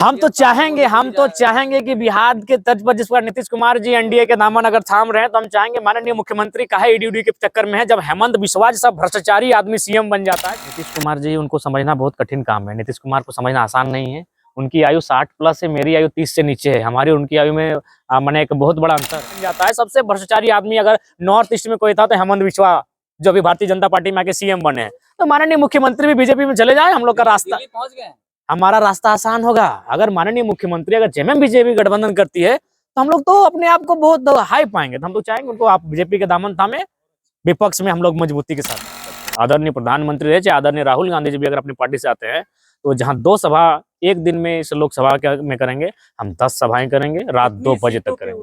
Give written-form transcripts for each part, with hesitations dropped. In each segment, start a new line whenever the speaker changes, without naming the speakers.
हम तो चाहेंगे कि बिहार के तर्ज पर जिस पर नीतीश कुमार जी एनडीए के दामन अगर थाम रहे हैं तो हम चाहेंगे माननीय मुख्यमंत्री काहे ईडी के चक्कर में है। जब हेमंत बिस्वा जैसा भ्रष्टाचारी आदमी सीएम बन जाता है। नीतीश कुमार जी, उनको समझना बहुत कठिन काम है। नीतीश कुमार को समझना आसान नहीं है। उनकी आयु 60+ है, मेरी आयु 30 से नीचे है। हमारी उनकी आयु में मैंने एक बहुत बड़ा अंतर बन जाता है। सबसे भ्रष्टाचारी आदमी अगर नॉर्थ ईस्ट में कोई था तो हेमंत बिस्वा, जो भी भारतीय जनता पार्टी में आके सीएम बने हैं। तो माननीय मुख्यमंत्री भी बीजेपी में चले जाए, हम लोग का रास्ता
पहुंच गए,
हमारा रास्ता आसान होगा। अगर माननीय मुख्यमंत्री अगर जेएमएम बीजेपी गठबंधन करती है तो हम लोग तो अपने आप को बहुत हाई पाएंगे। तो हम तो चाहेंगे उनको आप बीजेपी के दामन थामे, विपक्ष में हम लोग मजबूती के साथ। आदरणीय प्रधानमंत्री रहे चाहे आदरणीय राहुल गांधी जी भी अगर अपनी पार्टी से आते हैं तो जहां 2 सभा एक दिन में इस लोकसभा में करेंगे, हम 10 सभाएं करेंगे, रात 2 बजे तक करेंगे।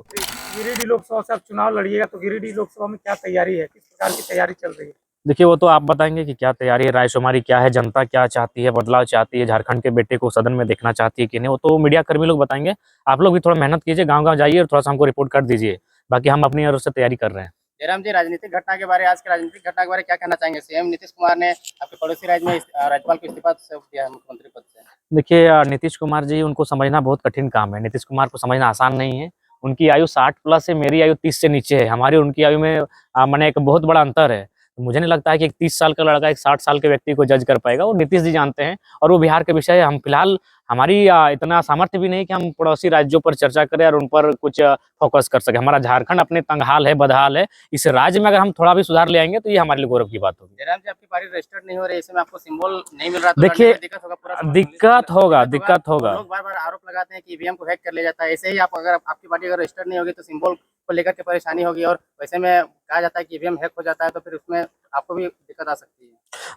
गिरिडीह लोकसभा से आप चुनाव लड़िएगा तो गिरिडीह लोकसभा में क्या तैयारी है, किस प्रकार की तैयारी चल रही है?
देखिए, वो तो आप बताएंगे कि क्या तैयारी है, रायशुमारी क्या है, जनता क्या चाहती है, बदलाव चाहती है, झारखंड के बेटे को सदन में देखना चाहती है कि नहीं, वो तो मीडिया कर्मी लोग बताएंगे। आप लोग भी थोड़ा मेहनत कीजिए, गांव-गांव जाइए और थोड़ा सा हमको रिपोर्ट कर दीजिए। बाकी हम अपनी ओर से तैयारी कर रहे हैं।
जयराम जी, राजनीतिक घटना के बारे आज के राजनीतिक घटना के बारे क्या कहना चाहेंगे? सीएम नीतीश कुमार ने आपके पड़ोसी राज्य में राज्यपाल को इस्तीफा दिया है मुख्यमंत्री पद से।
देखिए, नीतीश कुमार जी, उनको समझना बहुत कठिन काम है। नीतीश कुमार को समझना आसान नहीं है। उनकी आयु 60+ है, मेरी आयु 30 से नीचे है। हमारी उनकी आयु में मैंने एक बहुत बड़ा अंतर है। मुझे नहीं लगता है कि एक 30 साल का लड़का एक 60 साल के व्यक्ति को जज कर पाएगा। वो नीतीश जी जानते हैं और वो बिहार के विषय है। हम फिलहाल हमारी इतना सामर्थ्य भी नहीं कि हम पड़ोसी राज्यों पर चर्चा करें और उन पर कुछ फोकस कर सकें। हमारा झारखंड अपने तंगहाल है, बदहाल है। इस राज्य में अगर हम थोड़ा भी सुधार ले आएंगे तो ये हमारे लिए गौरव की बात होगी।
जयराम जी, आपकी पार्टी रजिस्टर्ड नहीं हो रही, इसमें आपको सिंबल नहीं मिल रहा तो
देखिए,
दिक्कत होगा,
दिक्कत होगा।
लोग बार-बार आरोप लगाते हैं कि ईवीएम को हैक कर लिया जाता है। ऐसे ही आप अगर आपकी पार्टी अगर रजिस्टर्ड नहीं होगी तो सिंबल को लेकर के परेशानी होगी और वैसे में कहा जाता है कि ईवीएम हैक हो जाता है तो फिर उसमें आपको भी दिक्कत आ सकती है।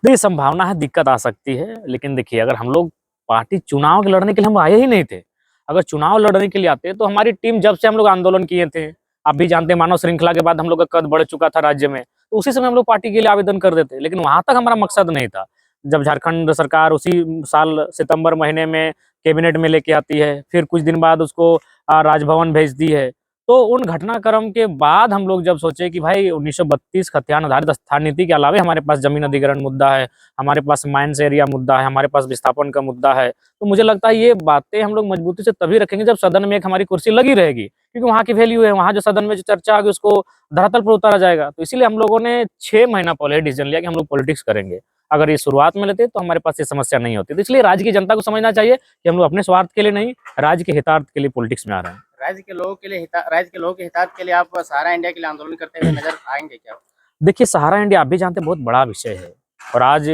देखिए, संभावना है दिक्कत आ सकती है, लेकिन देखिए, अगर हम लोग पार्टी चुनाव के लड़ने के लिए हम आए ही नहीं थे। अगर चुनाव लड़ने के लिए आते तो हमारी टीम जब से हम लोग आंदोलन किए थे, आप भी जानते हैं, मानव श्रृंखला के बाद हम लोग का कद बढ़ चुका था राज्य में, तो उसी समय हम लोग पार्टी के लिए आवेदन कर देते, लेकिन वहां तक हमारा मकसद नहीं था। जब झारखंड सरकार उसी साल सितंबर महीने में कैबिनेट में लेके आती है, फिर कुछ दिन बाद उसको राजभवन भेजती है, तो उन घटनाक्रम के बाद हम लोग जब सोचे कि भाई 1932 खतियान आधारित स्थान नीति के अलावे हमारे पास जमीन अधिग्रहण मुद्दा है, हमारे पास माइंस एरिया मुद्दा है, हमारे पास विस्थापन का मुद्दा है, तो मुझे लगता है ये बातें हम लोग मजबूती से तभी रखेंगे जब सदन में एक हमारी कुर्सी लगी रहेगी, क्योंकि वहाँ की वैल्यू है, वहाँ जो सदन में जो चर्चा होगी उसको धरातल पर उतारा जाएगा। तो इसीलिए हम लोगों ने 6 महीना पहले डिसीजन लिया कि हम लोग पॉलिटिक्स करेंगे। अगर ये शुरुआत में लेते तो हमारे पास ये समस्या नहीं होती। तो इसलिए राज्य की जनता को समझना चाहिए कि हम लोग अपने स्वार्थ के लिए नहीं, राज्य के हितार्थ के लिए पॉलिटिक्स में आ रहे हैं।
राज्य के लोगों के हितार्थ के लिए आप सहारा इंडिया के लिए आंदोलन करते हुए नजर आएंगे क्या?
देखिए, सहारा इंडिया आप भी जानते हैं बहुत बड़ा विषय है और आज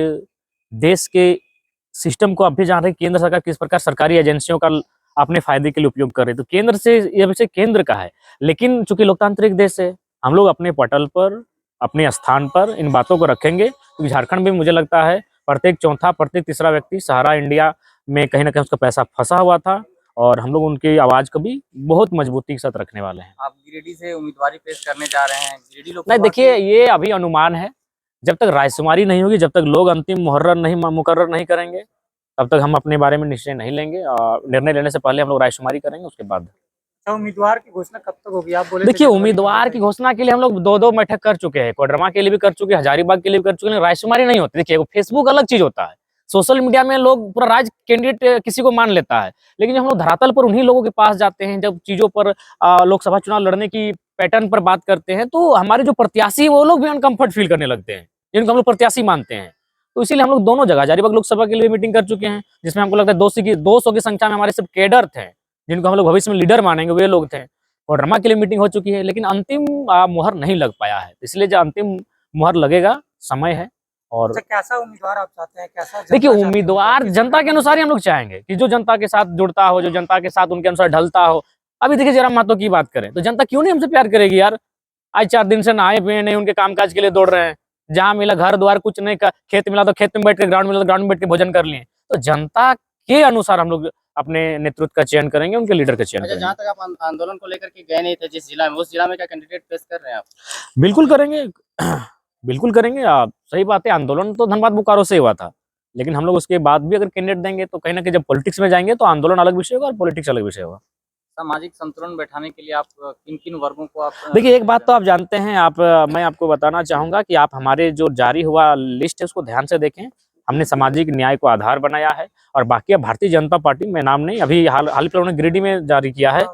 देश के सिस्टम को आप भी जान रहे हैं केंद्र सरकार किस प्रकार सरकारी एजेंसियों का अपने फायदे के लिए उपयोग कर रही है। तो केंद्र से ये विषय केंद्र का है, लेकिन चूंकि लोकतांत्रिक देश है, हम लोग अपने पटल पर, अपने स्थान पर इन बातों को रखेंगे, क्योंकि झारखंड में मुझे लगता है प्रत्येक चौथा, प्रत्येक तीसरा व्यक्ति सहारा इंडिया में कहीं ना कहीं उसका पैसा फंसा हुआ था और हम लोग उनकी आवाज को भी बहुत मजबूती के साथ रखने वाले हैं।
आप गिरिडीह से उम्मीदवारी पेश करने जा रहे हैं, गिरिडीह लोग
नहीं, देखिए, ये अभी अनुमान है। जब तक रायशुमारी नहीं होगी, जब तक लोग अंतिम मुकर्रर नहीं करेंगे, तब तक हम अपने बारे में निश्चय नहीं लेंगे। निर्णय लेने से पहले हम लोग रायशुमारी करेंगे, उसके बाद।
उम्मीदवार की घोषणा कब तक होगी? आप बोले
देखिए, उम्मीदवार की घोषणा के लिए हम लोग 2-2 बैठक कर चुके हैं, कोडरमा के लिए भी कर चुके हैं, हजारीबाग के लिए भी कर चुके हैं, रायशुमारी नहीं होती। देखिए, फेसबुक अलग चीज होता है, सोशल मीडिया में लोग पूरा राज्य कैंडिडेट किसी को मान लेता है, लेकिन जब हम लोग धरातल पर उन्हीं लोगों के पास जाते हैं, जब चीजों पर लोकसभा चुनाव लड़ने की पैटर्न पर बात करते हैं, तो हमारे जो प्रत्याशी हैं वो लोग भी अनकंफर्ट फील करने लगते हैं, जिनको हम लोग प्रत्याशी मानते हैं। तो इसीलिए हम लोग दोनों जगह हजारीबाग लोकसभा के लिए मीटिंग कर चुके हैं, जिसमें हमको लगता है 200 की संख्या में हमारे सिर्फ कैडर थे, जिनको हम लोग भविष्य में लीडर मानेंगे, वे लोग थे। कोडरमा के लिए मीटिंग हो चुकी है, लेकिन अंतिम मुहर नहीं लग पाया है। इसलिए जो अंतिम मुहर लगेगा, समय है। और
कैसा उम्मीदवार आप चाहते हैं? कैसा
देखिए, उम्मीदवार जनता के अनुसार ही हम लोग चाहेंगे कि जो जनता के साथ जुड़ता हो, जो जनता के साथ उनके अनुसार ढलता हो। अभी देखिए, जयराम महतो की बात करें तो जनता क्यों नहीं हमसे प्यार करेगी यार? आज 4 दिन से नहाए पिए नहीं, उनके कामकाज के लिए दौड़ रहे हैं। जहां मिला घर द्वार कुछ नहीं, खेत मिला तो खेत में बैठ के, ग्राउंड मिला तो ग्राउंड में बैठ के भोजन कर लिए। तो जनता के अनुसार हम लोग अपने नेतृत्व का चयन करेंगे, उनके लीडर का चयन करेंगे।
जहाँ तक आप आंदोलन को लेकर के गए नहीं थे जिस जिला में, उस जिला में क्या कैंडिडेट पेश कर रहे हैं आप?
बिल्कुल करेंगे। बिल्कुल करेंगे। आप सही बात है, आंदोलन तो धनबाद बोकारो से हुआ था, लेकिन हम लोग उसके बाद भी अगर कैंडिडेट देंगे तो कहीं ना कहीं जब पॉलिटिक्स में जाएंगे तो आंदोलन अलग विषय होगा और पॉलिटिक्स अलग विषय होगा।
सामाजिक संतुलन बैठाने के लिए आप किन-किन वर्गों को आप
देखिए, एक बात तो आप जानते हैं, मैं आपको बताना चाहूंगा कि आप हमारे जो जारी हुआ लिस्ट है उसको ध्यान से देखें। हमने सामाजिक न्याय को आधार बनाया है। और बाकी अब भारतीय जनता पार्टी में नाम नहीं, अभी हाल फिलहाल उन्होंने गिरिडीह में जारी किया है,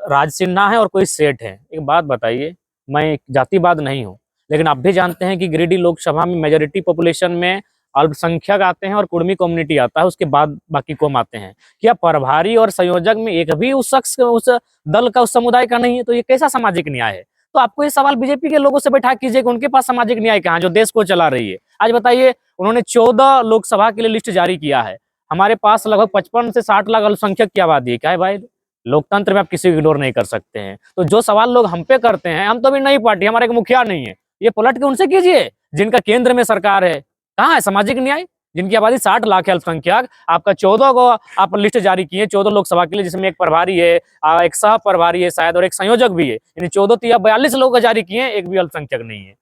राज सिन्हा है और कोई सेठ है। एक बात बताइए, मैं जातिवाद नहीं हूँ, लेकिन आप भी जानते हैं कि गिरिडीह लोकसभा में मेजोरिटी पॉपुलेशन में अल्पसंख्यक आते हैं और कुर्मी कम्युनिटी आता है, उसके बाद बाकी कौम आते हैं। क्या प्रभारी और संयोजक में एक भी उस शख्स उस दल का, उस समुदाय का नहीं है? तो ये कैसा सामाजिक न्याय है? तो आपको ये सवाल बीजेपी के लोगों से बैठा कीजिए कि उनके पास सामाजिक न्याय कहाँ है, जो देश को चला रही है। आज बताइए, उन्होंने 14 लोकसभा के लिए लिस्ट जारी किया है। हमारे पास लगभग 55 से 60 लाख अल्पसंख्यक की आबादी है। क्या है भाई, लोकतंत्र में आप किसी को इग्नोर नहीं कर सकते हैं। तो जो सवाल लोग हम पे करते हैं, हम तो भी नई पार्टी, हमारे एक मुखिया नहीं है, ये पलट के उनसे कीजिए जिनका केंद्र में सरकार है। कहाँ है सामाजिक न्याय? जिनकी आबादी 60 लाख है अल्पसंख्यक, आपका 14 को आप लिस्ट जारी किए 14 लोकसभा के लिए, जिसमें एक प्रभारी है, एक सह प्रभारी है शायद, और एक संयोजक भी है। यानी 14 तो 42 लोगों का जारी किए, एक भी अल्पसंख्यक नहीं है।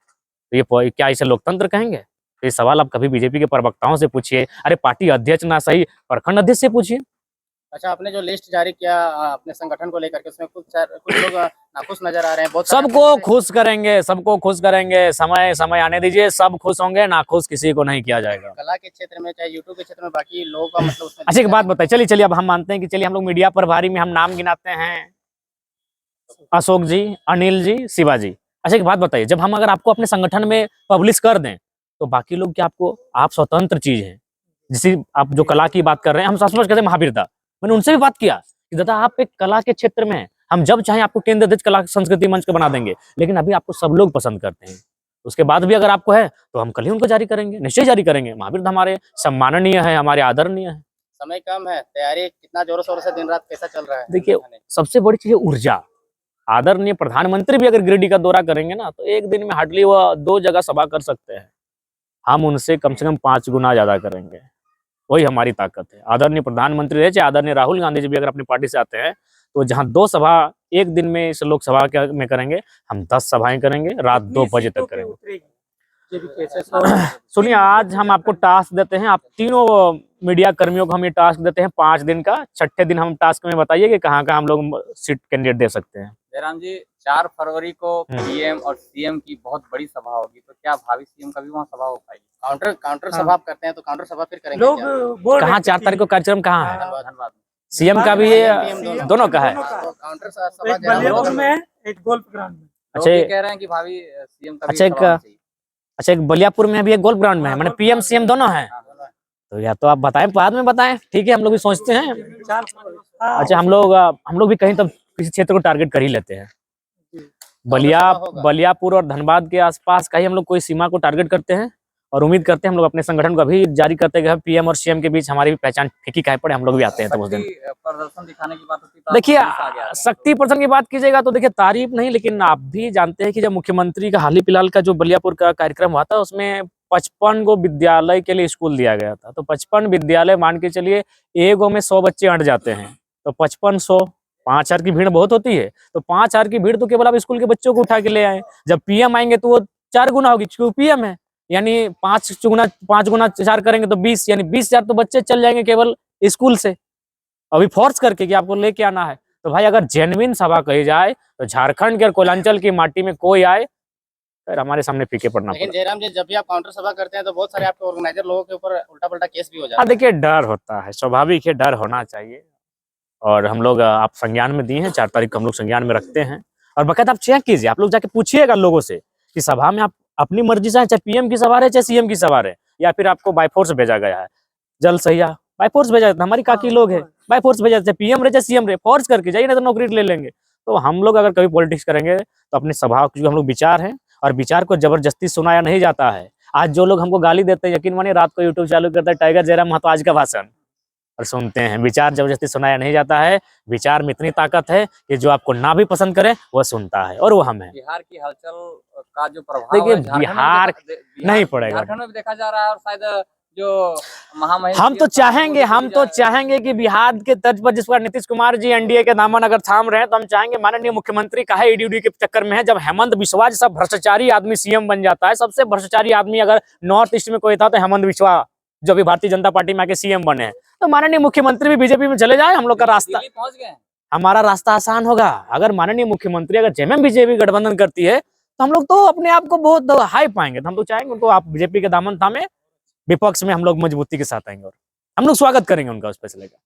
तो ये क्या इसे लोकतंत्र कहेंगे? तो ये सवाल आप कभी बीजेपी के प्रवक्ताओं से पूछिए, अरे पार्टी अध्यक्ष ना सही, प्रखंड अध्यक्ष से पूछिए।
अच्छा, आपने जो लिस्ट जारी किया अपने संगठन को लेकर के, उसमें कुछ लोग नाखुश नजर आ रहे हैं। बहुत सारे
सबको खुश करेंगे, सबको खुश करेंगे, समय आने दीजिए, सब खुश होंगे, नाखुश किसी को नहीं किया जाएगा।
कला के क्षेत्र में चाहे यूट्यूब के क्षेत्र में बाकी लोगों का मतलब उसमें
अच्छा एक बात बताइए, चलिए अब हम मानते हैं कि चलिए हम लोग मीडिया प्रभारी में हम नाम गिनाते हैं, अशोक जी, अनिल जी, शिवाजी। अच्छा एक बात बताइए, जब हम अगर आपको अपने संगठन में पब्लिश कर दें तो बाकी लोग क्या आपको, आप स्वतंत्र चीज है, जिसे आप जो कला की बात कर रहे हैं, हम सचमुच कहते हैं महावीर दा, मैंने उनसे भी बात किया कि दादा आप एक कला के क्षेत्र में हैं, हम जब चाहें आपको केंद्र अध्यक्ष कला संस्कृति मंच को बना देंगे, लेकिन अभी आपको सब लोग पसंद करते हैं। उसके बाद भी अगर आपको है तो हम कल ही उनको जारी करेंगे, निश्चय जारी करेंगे। महावीर दा हमारे सम्माननीय है, हमारे आदरणीय है।
समय कम है, तैयारी कितना जोरों शोरों से दिन रात कैसा चल रहा है?
देखिए, सबसे बड़ी चीज है ऊर्जा। आदरणीय प्रधानमंत्री भी अगर गिरिडीह का दौरा करेंगे ना, तो एक दिन में हार्डली वो 2 जगह सभा कर सकते हैं। हम उनसे कम से कम 5 गुना ज्यादा करेंगे, वही हमारी ताकत है। आदरणीय प्रधानमंत्री रहे चाहे आदरणीय राहुल गांधी जी भी अगर अपनी पार्टी से आते हैं, तो जहां 2 सभा एक दिन में इस लोकसभा में करेंगे, हम 10 सभाएं करेंगे, रात 2 बजे तक करेंगे। सुनिए, आज हम आपको टास्क देते हैं, आप तीनों मीडिया कर्मियों को हम ये टास्क देते हैं 5 दिन का। 6ठे दिन हम टास्क में बताइए कि कहाँ हम लोग सीट कैंडिडेट दे सकते हैं।
जयराम जी, 4 फरवरी को पीएम और सीएम की बहुत बड़ी सभा होगी, तो क्या भावी सीएम का भी वहाँ सभा हो पाएगी?
काउंटर सभा आप करते हैं, तो काउंटर सभा फिर करेंगे
लोग
क्या?
बोल
कहाँ
रहे
4 तारीख को कार्यक्रम कहाँ है?
धन्यवाद।
सीएम का भी है, दोनों का है।
तो काउंटर सभा
एक बलियापुर में, एक गोल्फ ग्राउंड में।
लोग ये कह रहे हैं कि भावी सीएम का भी
अच्छा,
सभा होनी चाहिए।
अच्छा एक बलियापुर में अभी एक गोल्फ ग्राउंड में है, मैंने पीएम सीएम दोनों है। तो या तो आप बताएं, बाद में बताएं, ठीक है, हम लोग भी सोचते हैं। अच्छा हम लोग भी कहीं तब किसी क्षेत्र को टारगेट कर ही लेते हैं। बलियापुर और धनबाद के आसपास का ही हम लोग कोई सीमा को टारगेट करते हैं, और उम्मीद करते हैं हम लोग अपने संगठन को अभी जारी करते हैं कि पीएम और सीएम के बीच हमारी भी पहचान फीकी काहे पड़े, हम लोग भी आते हैं। तो उस दिन
प्रदर्शन दिखाने की बात होती है,
देखिए, शक्ति प्रदर्शन की बात कीजिएगा तो देखिए तारीफ नहीं, लेकिन आप भी जानते हैं कि जब मुख्यमंत्री का हाल ही फिलहाल का जो बलियापुर का कार्यक्रम हुआ था, उसमें 55 को विद्यालय के लिए स्कूल दिया गया था। तो 55 विद्यालय मान के चलिए, एगो में 100 बच्चे अट जाते हैं, तो 5500 5000 की भीड़ बहुत होती है। तो 5000 की भीड़ तो केवल आप स्कूल के बच्चों को उठा के ले आए। जब पीएम आएंगे तो वो 4 गुना होगी, क्योंकि पीएम है, यानी 5 गुना 4 करेंगे तो 20, यानी 20,000 तो बच्चे चल जाएंगे केवल स्कूल से, अभी फोर्स करके कि आपको लेके आना है। तो भाई अगर जेन्युइन सभा कही जाए तो झारखंड के और कोयलांचल की माटी में कोई आए, फिर हमारे सामने फीके पड़ना
लेकिन
पड़ता।
जयराम जी, जब भी आप काउंटर सभा करते हैं तो बहुत सारे आपके ऑर्गेनाइजर लोगों के ऊपर उल्टा पल्टा केस भी हो जाता
हाँ
है।
देखिए, डर होता है, स्वाभाविक है, डर होना चाहिए। और हम लोग आप संज्ञान में दिए हैं, 4 तारीख को हम लोग संज्ञान में रखते हैं। और बकायदा आप चेक कीजिए, आप लोग जाके पूछिएगा लोगों से कि सभा में आप अपनी मर्जी से, चाहे पीएम की सभा रहे चाहे सीएम की सभा रहे, या फिर आपको बाय फोर्स भेजा गया है। जल सहिया बाय फोर्स भेजा जाता है, हमारी काकी लोग है, बाय फोर्स भेजा जाता है, पीएम रहे चाहे सीएम रहे, फोर्स करके जाइए, नहीं तो नौकरी ले लेंगे। तो हम लोग अगर कभी पॉलिटिक्स करेंगे तो अपनी सभा, क्योंकि हम लोग विचार हैं और विचार को जबरदस्ती सुनाया नहीं जाता है। आज जो लोग हमको गाली देते हैं, यकीन मानिए रात को यूट्यूब चालू करता है टाइगर जयराम महतो आज का भाषण, और सुनते हैं। विचार जबरदस्ती सुनाया नहीं जाता है। विचार में इतनी ताकत है कि जो आपको ना भी पसंद करे वो सुनता है, और वो हम है।
बिहार की हलचल का जो प्रभाव
देखिए,
है,
बिहार नहीं पड़ेगा,
झारखंड में भी देखा जा रहा है, और शायद जो महामहिम
हम तो चाहेंगे कि बिहार के तर्ज पर जिस पर नीतीश कुमार जी एनडीए के दामन अगर थाम रहे हैं, तो हम चाहेंगे माननीय मुख्यमंत्री काहे ईडी के चक्कर में है। जब हेमंत बिस्वा जैसा भ्रष्टाचारी आदमी सीएम बन जाता है, सबसे भ्रष्टाचारी आदमी अगर नॉर्थ ईस्ट में कोई था तो हेमंत बिस्वा, जो भी भारतीय जनता पार्टी में आके सीएम बने हैं। तो माननीय मुख्यमंत्री भी बीजेपी में चले जाए, हम लोग का रास्ता,
पहुंच गए,
हमारा रास्ता आसान होगा। अगर माननीय मुख्यमंत्री अगर जेएमएम बीजेपी गठबंधन करती है, तो हम लोग तो अपने आप को बहुत हाई पाएंगे। तो हम तो चाहेंगे उनको आप बीजेपी के दामन थामे विपक्ष में हम लोग मजबूती के साथ आएंगे और हम लोग स्वागत करेंगे उनका उस फैसले का।